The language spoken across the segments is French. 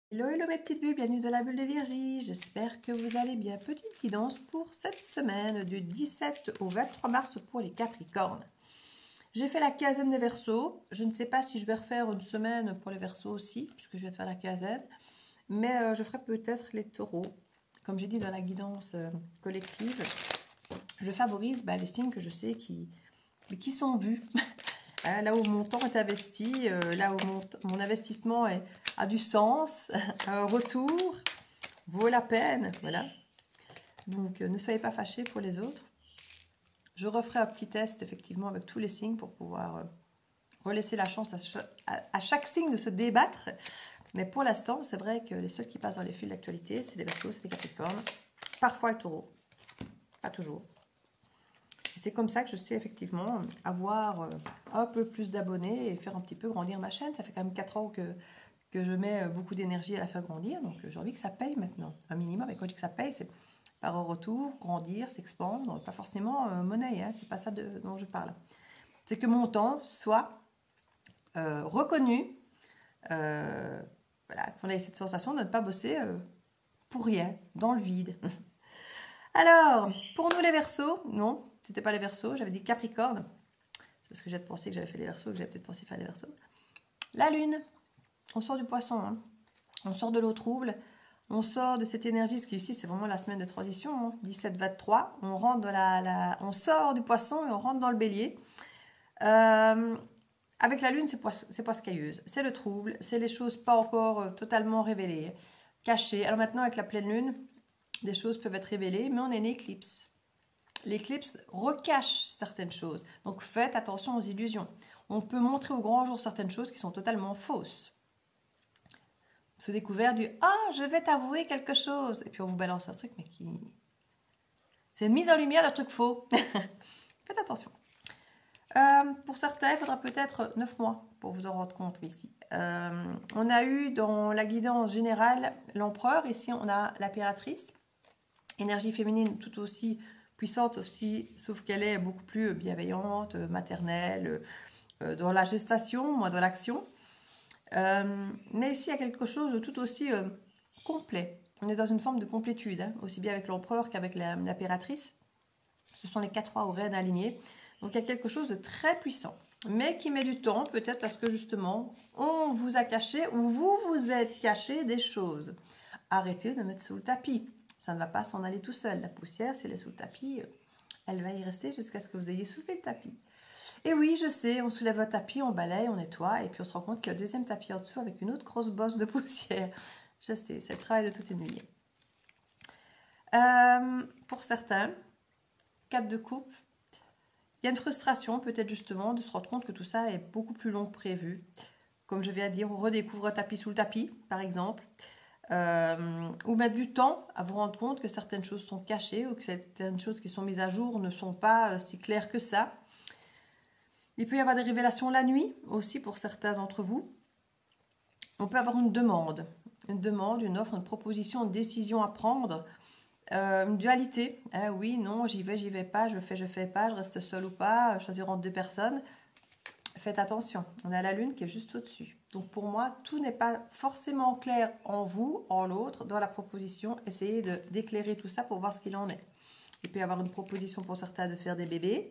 Hello, hello mes petites bulles, bienvenue dans la bulle de Virgie. J'espère que vous allez bien. Petite guidance pour cette semaine du 17 au 23 mars pour les Capricornes. J'ai fait la quinzaine des Verseaux. Je ne sais pas si je vais refaire une semaine pour les Verseaux aussi, puisque je vais faire la quinzaine. Mais je ferai peut-être les Taureaux. Comme j'ai dit dans la guidance collective, je favorise les signes que je sais qui sont vus. Là où mon temps est investi, là où mon investissement a du sens, un retour, vaut la peine, voilà. Donc ne soyez pas fâchés pour les autres. Je referai un petit test effectivement avec tous les signes pour pouvoir relaisser la chance à chaque signe de se débattre. Mais pour l'instant, c'est vrai que les seuls qui passent dans les fils d'actualité, c'est les Verseaux, c'est les Capricornes, parfois le Taureau, pas toujours. C'est comme ça que je sais effectivement avoir un peu plus d'abonnés et faire un petit peu grandir ma chaîne. Ça fait quand même 4 ans que je mets beaucoup d'énergie à la faire grandir. Donc j'ai envie que ça paye maintenant, un minimum. Et quand je dis que ça paye, c'est par un retour, grandir, s'expandre. Pas forcément monnaie, hein, c'est pas ça dont je parle. C'est que mon temps soit reconnu. Voilà, qu'on ait cette sensation de ne pas bosser pour rien, dans le vide. Alors, pour nous les Verseaux, non, c'était pas les Verseaux, j'avais dit Capricorne. C'est parce que j'ai pensé que j'avais fait les Verseaux, que j'avais peut-être pensé faire les Verseaux. La Lune, on sort du Poisson, hein. On sort de l'eau trouble, on sort de cette énergie, parce qu'ici c'est vraiment la semaine de transition, hein, 17-23, on rentre dans on sort du Poisson et on rentre dans le Bélier. Avec la Lune, c'est poiscailleuse, c'est le trouble, c'est les choses pas encore totalement révélées, cachées. Alors maintenant avec la pleine Lune, des choses peuvent être révélées, mais on est une éclipse. L'éclipse recache certaines choses. Donc faites attention aux illusions. On peut montrer au grand jour certaines choses qui sont totalement fausses. Sous découvert du « Ah, je vais t'avouer quelque chose !» Et puis on vous balance un truc, mais qui... C'est une mise en lumière d'un truc faux. Faites attention. Pour certains, il faudra peut-être 9 mois pour vous en rendre compte ici. On a eu dans la guidance générale l'empereur. Ici, on a l'impératrice. Énergie féminine tout aussi puissante aussi, sauf qu'elle est beaucoup plus bienveillante, maternelle, dans la gestation, moins dans l'action. Mais ici, il y a quelque chose de tout aussi complet. On est dans une forme de complétude, hein, aussi bien avec l'empereur qu'avec l'impératrice. Ce sont les 4 rois aux reines alignées. Donc il y a quelque chose de très puissant, mais qui met du temps, peut-être parce que justement, on vous a caché ou vous vous êtes caché des choses. Arrêtez de mettre sous le tapis. Ça ne va pas s'en aller tout seul. La poussière, si elle est sous le tapis, elle va y rester jusqu'à ce que vous ayez soulevé le tapis. Et oui, je sais, on soulève un tapis, on balaye, on nettoie, et puis on se rend compte qu'il y a un deuxième tapis en dessous avec une autre grosse bosse de poussière. Je sais, c'est le travail de toute une nuit. Pour certains, 4 de coupe, il y a une frustration peut-être justement de se rendre compte que tout ça est beaucoup plus long que prévu. Comme je viens de dire, on redécouvre un tapis sous le tapis, par exemple. Ou mettre du temps à vous rendre compte que certaines choses sont cachées ou que certaines choses qui sont mises à jour ne sont pas si claires que ça. Il peut y avoir des révélations la nuit aussi pour certains d'entre vous. On peut avoir une demande, une offre, une proposition, une décision à prendre, une dualité. Ah oui, non, j'y vais pas, je fais pas, je reste seule ou pas, choisir entre 2 personnes. Faites attention, on a la lune qui est juste au-dessus. Donc pour moi, tout n'est pas forcément clair en vous, en l'autre, dans la proposition. Essayez d'éclairer tout ça pour voir ce qu'il en est. Il peut y avoir une proposition pour certains de faire des bébés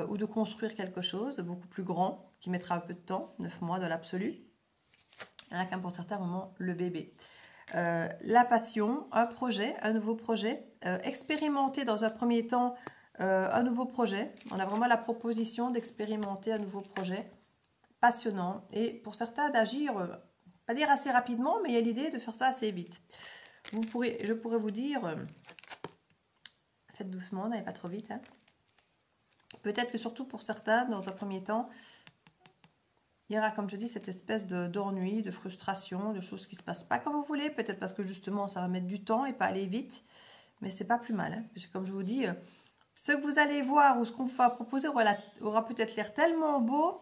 ou de construire quelque chose de beaucoup plus grand qui mettra un peu de temps, 9 mois dans l'absolu. Il y en a quand pour certains moments le bébé. La passion, un projet, un nouveau projet, expérimenter dans un premier temps un nouveau projet. On a vraiment la proposition d'expérimenter un nouveau projet passionnant et pour certains d'agir, pas dire assez rapidement, mais il y a l'idée de faire ça assez vite. Je pourrais vous dire, faites doucement, n'allez pas trop vite. Hein. Peut-être que surtout pour certains, dans un premier temps, il y aura, comme je dis, cette espèce d'ennui, de frustration, de choses qui ne se passent pas comme vous voulez. Peut-être parce que justement, ça va mettre du temps et pas aller vite. Mais c'est pas plus mal. Hein, parce que comme je vous dis, ce que vous allez voir ou ce qu'on va proposer aura peut-être l'air tellement beau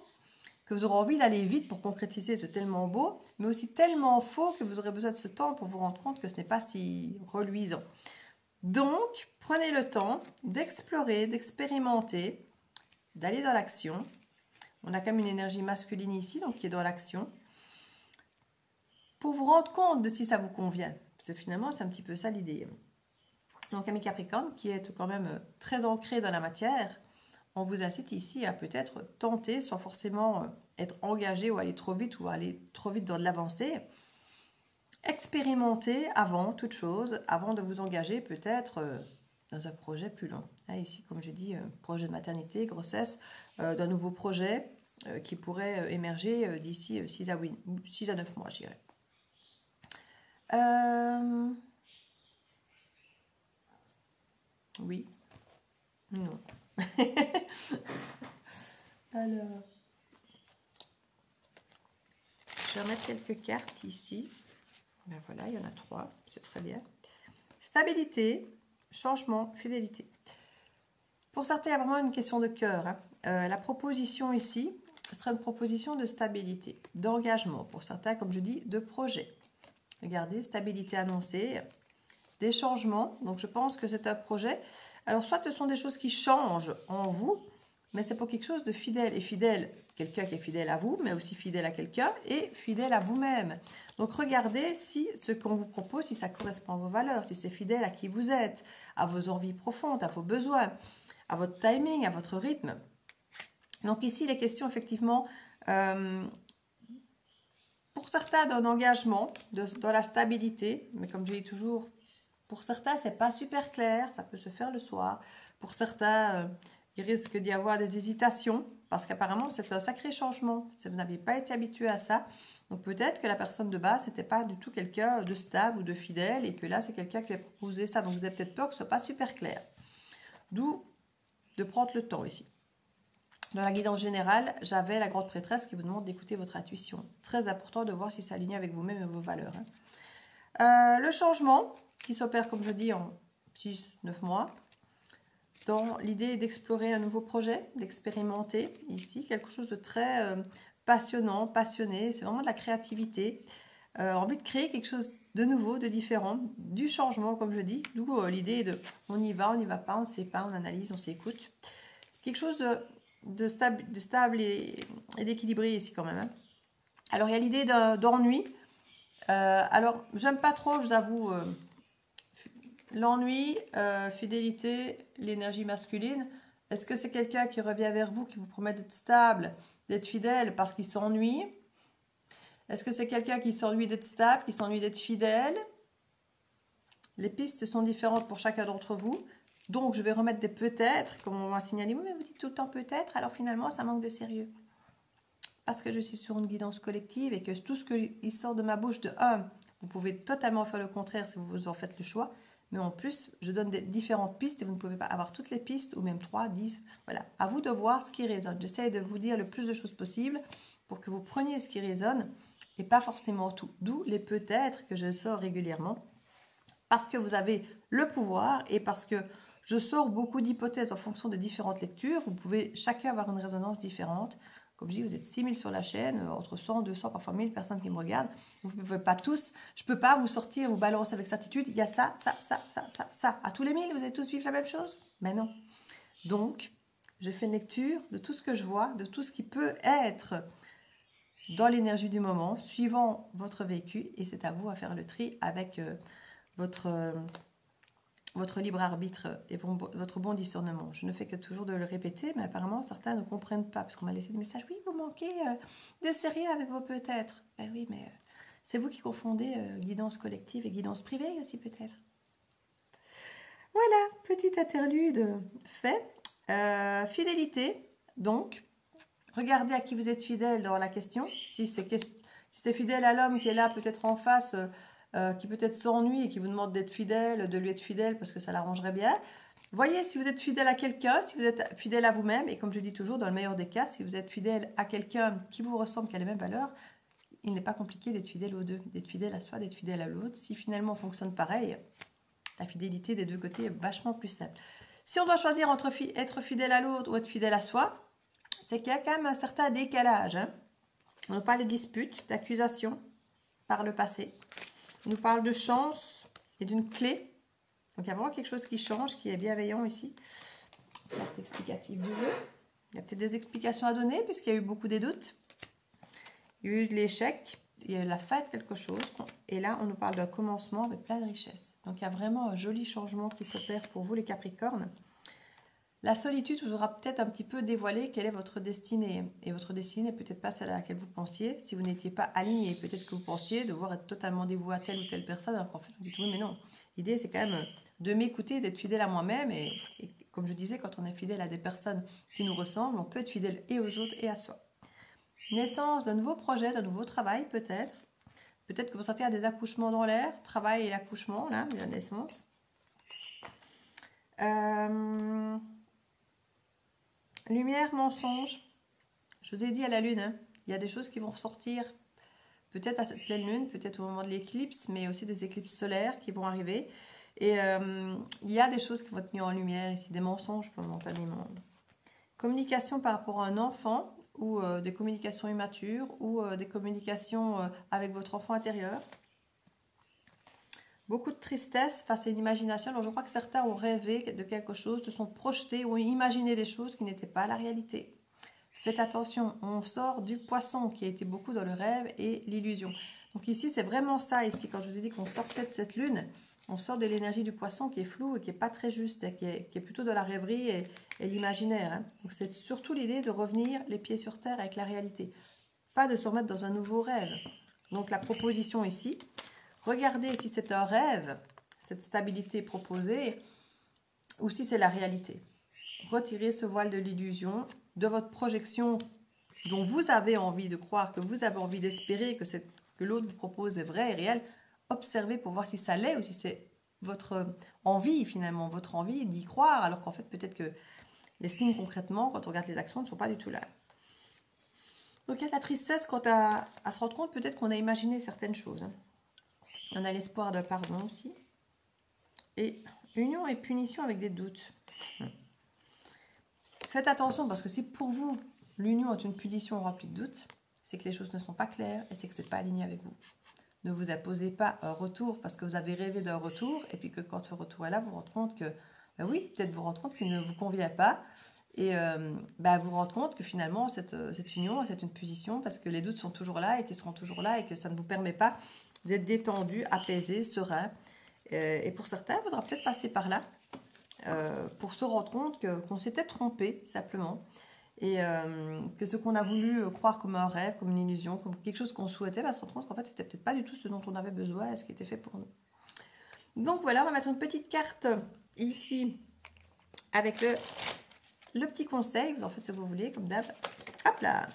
que vous aurez envie d'aller vite pour concrétiser ce tellement beau, mais aussi tellement faux que vous aurez besoin de ce temps pour vous rendre compte que ce n'est pas si reluisant. Donc, prenez le temps d'explorer, d'expérimenter, d'aller dans l'action. On a quand même une énergie masculine ici, donc qui est dans l'action. pour vous rendre compte de si ça vous convient. Parce que finalement, c'est un petit peu ça l'idée. Donc, ami Capricorne, qui est quand même très ancré dans la matière, on vous incite ici à peut-être tenter, sans forcément être engagé ou aller trop vite ou aller trop vite dans de l'avancée. Expérimentez avant toute chose, avant de vous engager peut-être dans un projet plus long. Là, ici, comme je dis, projet de maternité, grossesse, d'un nouveau projet qui pourrait émerger d'ici 6 à 9 mois, je dirais. Oui. Non. Alors, je vais remettre quelques cartes ici. Ben voilà, il y en a 3, c'est très bien. Stabilité, changement, fidélité. Pour certains, il y a vraiment une question de cœur. Hein. La proposition ici sera une proposition de stabilité, d'engagement. Pour certains, comme je dis, de projet. Regardez, stabilité annoncée, des changements. Donc, je pense que c'est un projet. Alors, soit ce sont des choses qui changent en vous, mais c'est pour quelque chose de fidèle. Et fidèle, quelqu'un qui est fidèle à vous, mais aussi fidèle à quelqu'un et fidèle à vous-même. Donc, regardez si ce qu'on vous propose, si ça correspond à vos valeurs, si c'est fidèle à qui vous êtes, à vos envies profondes, à vos besoins, à votre timing, à votre rythme. Donc, ici, il est question, effectivement, pour certains, d'un engagement, dans la stabilité, mais comme je dis toujours, pour certains, c'est pas super clair, ça peut se faire le soir. Pour certains, il risque d'y avoir des hésitations, parce qu'apparemment, c'est un sacré changement. Si vous n'aviez pas été habitué à ça, donc peut-être que la personne de base n'était pas du tout quelqu'un de stable ou de fidèle, et que là, c'est quelqu'un qui a proposé ça. Donc vous avez peut-être peur que ce soit pas super clair. D'où de prendre le temps ici. Dans la guidance générale, j'avais la grande prêtresse qui vous demande d'écouter votre intuition. Très important de voir si ça aligne avec vous-même et vos valeurs. Hein. Le changement qui s'opère, comme je dis, en 6-9 mois, dans l'idée d'explorer un nouveau projet, d'expérimenter ici quelque chose de très passionnant, passionné. C'est vraiment de la créativité. Envie de créer quelque chose de nouveau, de différent, du changement, comme je dis. D'où l'idée de on y va pas, on ne sait pas, on analyse, on s'écoute. Quelque chose de stable et d'équilibré ici quand même. Hein. Alors, il y a l'idée d'ennui. Alors, j'aime pas trop, je vous avoue, l'ennui, fidélité, l'énergie masculine. Est-ce que c'est quelqu'un qui revient vers vous, qui vous promet d'être stable, d'être fidèle parce qu'il s'ennuie? Est-ce que c'est quelqu'un qui s'ennuie d'être stable, qui s'ennuie d'être fidèle? Les pistes sont différentes pour chacun d'entre vous. Donc, je vais remettre des peut-être, comme on m'a signalé. Oui, mais vous dites tout le temps peut-être, alors finalement, ça manque de sérieux. Parce que je suis sur une guidance collective et que tout ce qui sort de ma bouche de 1, vous pouvez totalement faire le contraire si vous en faites le choix. Mais en plus, je donne des différentes pistes et vous ne pouvez pas avoir toutes les pistes, ou même 3, 10. Voilà, à vous de voir ce qui résonne. J'essaie de vous dire le plus de choses possible pour que vous preniez ce qui résonne et pas forcément tout. D'où les peut-être que je sors régulièrement. Parce que vous avez le pouvoir et parce que je sors beaucoup d'hypothèses en fonction des différentes lectures. Vous pouvez chacun avoir une résonance différente. Comme je dis, vous êtes 6000 sur la chaîne, entre 100, 200, parfois 1000 personnes qui me regardent. Vous ne pouvez pas tous, je ne peux pas vous sortir, vous balancer avec certitude. Il y a ça, ça, ça, ça, ça, ça. À tous les 1000, vous allez tous vivre la même chose? Mais non. Donc, je fais une lecture de tout ce que je vois, de tout ce qui peut être dans l'énergie du moment, suivant votre vécu. Et c'est à vous à faire le tri avec votre libre arbitre et votre bon discernement. Je ne fais que toujours de le répéter, mais apparemment, certains ne comprennent pas, parce qu'on m'a laissé des messages. Oui, vous manquez de sérieux avec vos peut-être. Ben oui, mais c'est vous qui confondez guidance collective et guidance privée aussi, peut-être. Voilà, petite interlude fait. Fidélité, donc, regardez à qui vous êtes fidèle dans la question. Si c'est fidèle à l'homme qui est là, peut-être en face... qui peut-être s'ennuie et qui vous demande d'être fidèle, de lui être fidèle parce que ça l'arrangerait bien. Voyez si vous êtes fidèle à quelqu'un, si vous êtes fidèle à vous-même, et comme je dis toujours, dans le meilleur des cas, si vous êtes fidèle à quelqu'un qui vous ressemble, qui a les mêmes valeurs, il n'est pas compliqué d'être fidèle aux deux, d'être fidèle à soi, d'être fidèle à l'autre. Si finalement on fonctionne pareil, la fidélité des deux côtés est vachement plus simple. Si on doit choisir entre être fidèle à l'autre ou être fidèle à soi, c'est qu'il y a quand même un certain décalage. Hein. On nous parle de disputes, d'accusations par le passé. On nous parle de chance et d'une clé. Donc, il y a vraiment quelque chose qui change, qui est bienveillant ici. Carte explicative du jeu. Il y a peut-être des explications à donner, puisqu'il y a eu beaucoup des doutes. Il y a eu de l'échec. il y a la fête, quelque chose. Et là, on nous parle d'un commencement avec plein de richesses. Donc, il y a vraiment un joli changement qui s'opère pour vous, les Capricornes. La solitude vous aura peut-être un petit peu dévoilé quelle est votre destinée. Et votre destinée n'est peut-être pas celle à laquelle vous pensiez. Si vous n'étiez pas aligné, peut-être que vous pensiez devoir être totalement dévoué à telle ou telle personne. Alors qu'en fait, vous dites oui, mais non. L'idée, c'est quand même de m'écouter, d'être fidèle à moi-même. Et comme je disais, quand on est fidèle à des personnes qui nous ressemblent, on peut être fidèle et aux autres et à soi. Naissance d'un nouveau projet, d'un nouveau travail, peut-être. Peut-être que vous sentez des accouchements dans l'air. Travail et l'accouchement, là, la naissance. Lumière, mensonge. Je vous ai dit à la lune, hein, il y a des choses qui vont ressortir. Peut-être à cette pleine lune, peut-être au moment de l'éclipse, mais aussi des éclipses solaires qui vont arriver. Et il y a des choses qui vont être mises en lumière ici, des mensonges momentanément. Communication par rapport à un enfant, ou des communications immatures, ou des communications avec votre enfant intérieur. Beaucoup de tristesse face à une imagination. Alors je crois que certains ont rêvé de quelque chose, se sont projetés, ont imaginé des choses qui n'étaient pas la réalité. Faites attention, on sort du poisson qui a été beaucoup dans le rêve et l'illusion. Donc ici, c'est vraiment ça, ici, quand je vous ai dit qu'on sortait de cette lune, on sort de l'énergie du poisson qui est floue et qui n'est pas très juste, et qui est plutôt de la rêverie et l'imaginaire. Hein. Donc c'est surtout l'idée de revenir les pieds sur terre avec la réalité, pas de se remettre dans un nouveau rêve. Donc la proposition ici, regardez si c'est un rêve, cette stabilité proposée, ou si c'est la réalité. Retirez ce voile de l'illusion, de votre projection dont vous avez envie de croire, que vous avez envie d'espérer, que l'autre vous propose est vrai et réel. Observez pour voir si ça l'est ou si c'est votre envie finalement, votre envie d'y croire, alors qu'en fait peut-être que les signes concrètement, quand on regarde les actions, ne sont pas du tout là. Donc il y a de la tristesse quant à se rendre compte peut-être qu'on a imaginé certaines choses. On a l'espoir d'un pardon aussi. Et union et punition avec des doutes. Faites attention parce que si pour vous, l'union est une punition remplie de doutes, c'est que les choses ne sont pas claires et c'est que ce n'est pas aligné avec vous. Ne vous imposez pas un retour parce que vous avez rêvé d'un retour et puis que quand ce retour est là, vous vous rendez compte que, ben oui, peut-être vous rendez compte qu'il ne vous convient pas et vous vous rendez compte que finalement, cette union, c'est une punition parce que les doutes sont toujours là et qu'ils seront toujours là et que ça ne vous permet pas d'être détendu, apaisé, serein. Et pour certains, il faudra peut-être passer par là pour se rendre compte qu'on s'était trompé simplement et que ce qu'on a voulu croire comme un rêve, comme une illusion, comme quelque chose qu'on souhaitait, va se rendre compte qu'en fait c'était peut-être pas du tout ce dont on avait besoin et ce qui était fait pour nous. Donc voilà, on va mettre une petite carte ici avec le petit conseil, vous en faites ce que vous voulez comme d'hab. Hop là,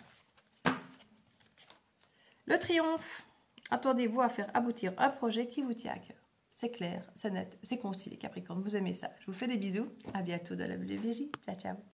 le triomphe. Attendez-vous à faire aboutir un projet qui vous tient à cœur. C'est clair, c'est net, c'est concis les Capricornes, vous aimez ça. Je vous fais des bisous, à bientôt dans la Bulle de Vierge. Ciao, ciao.